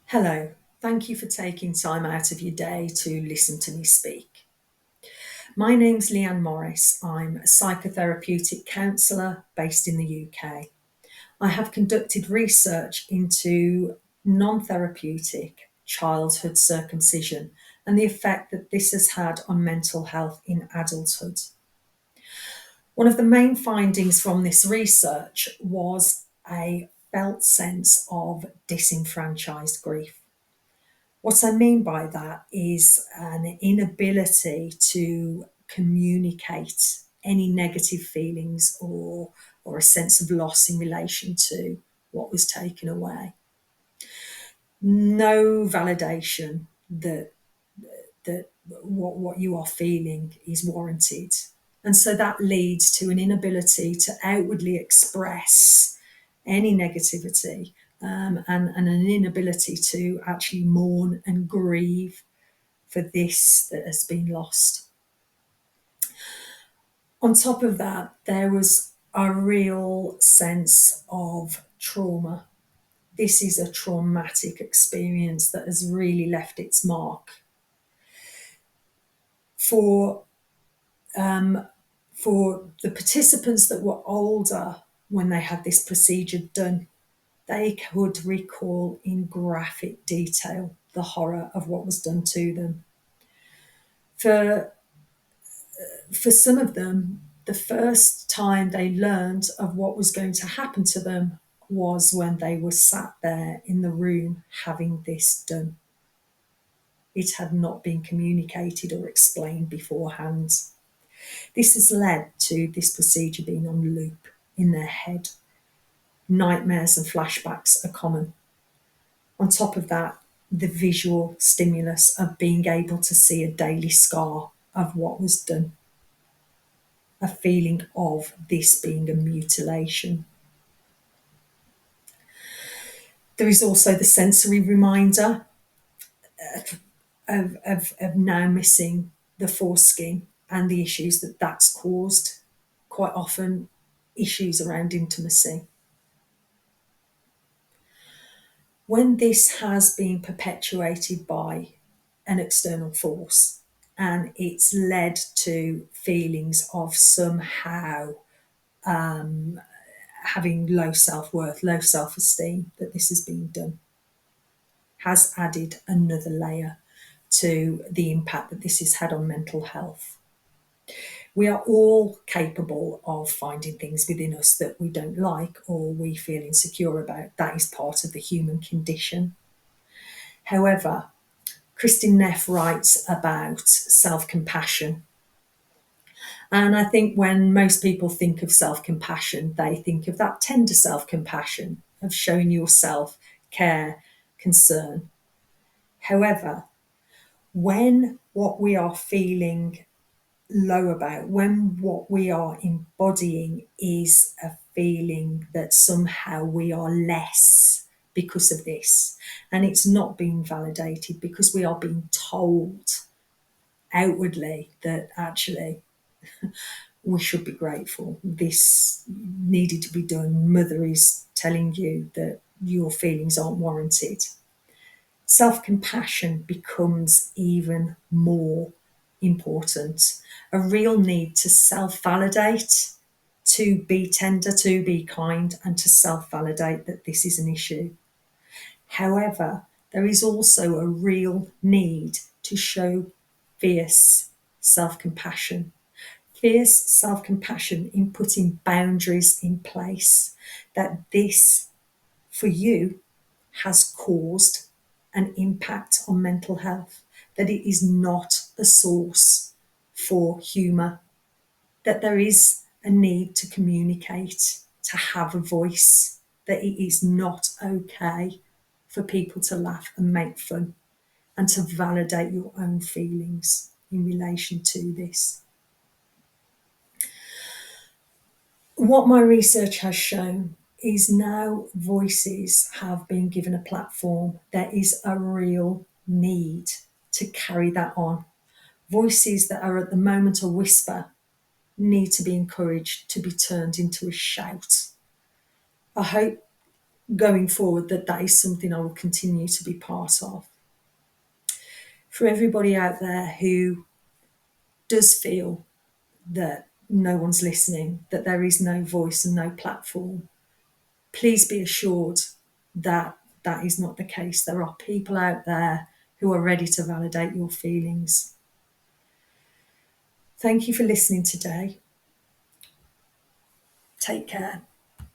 Hello, thank you for taking time out of your day to listen to me speak. My name's Leanne Morris. I'm a psychotherapeutic counsellor based in the UK. I have conducted research into non therapeutic childhood circumcision and the effect that this has had on mental health in adulthood. One of the main findings from this research was a felt sense of disenfranchised grief. What I mean by that is an inability to communicate any negative feelings or a sense of loss in relation to what was taken away. No validation that what you are feeling is warranted. And so that leads to an inability to outwardly express any negativity, and an inability to actually mourn and grieve for this that has been lost. On top of that, there was a real sense of trauma. This is a traumatic experience that has really left its mark. For for the participants that were older when they had this procedure done, they could recall in graphic detail the horror of what was done to them. For for some of them, the first time they learned of what was going to happen to them was when they were sat there in the room having this done. It had not been communicated or explained beforehand. This has led to this procedure being on loop in their head. Nightmares and flashbacks are common. On top of that, the visual stimulus of being able to see a daily scar of what was done, a feeling of this being a mutilation. There is also the sensory reminder of now missing the foreskin and the issues that that's caused, quite often issues around intimacy. When this has been perpetuated by an external force and it's led to feelings of somehow having low self-worth, low self-esteem, that this has been done, has added another layer to the impact that this has had on mental health. We are all capable of finding things within us that we don't like or we feel insecure about. That is part of the human condition. However, Kristin Neff writes about self-compassion. And I think when most people think of self-compassion, they think of that tender self-compassion of showing yourself care, concern. However, when what we are feeling low about, when what we are embodying is a feeling that somehow we are less because of this, and it's not being validated because we are being told outwardly that actually we should be grateful, this needed to be done, mother is telling you that your feelings aren't warranted. Self-compassion becomes even more important. A real need to self-validate, to be tender, to be kind, and to self-validate that this is an issue. However, there is also a real need to show fierce self-compassion. Fierce self-compassion in putting boundaries in place, that this, for you, has caused an impact on mental health, that it is not a source for humour, that there is a need to communicate, to have a voice, that it is not okay for people to laugh and make fun, and to validate your own feelings in relation to this. What my research has shown is now voices have been given a platform. There is a real need to carry that on. Voices that are at the moment a whisper need to be encouraged to be turned into a shout. I hope going forward, that is something I will continue to be part of. For everybody out there who does feel that no one's listening, that there is no voice and no platform, please be assured that that is not the case. There are people out there who are ready to validate your feelings. Thank you for listening today. Take care.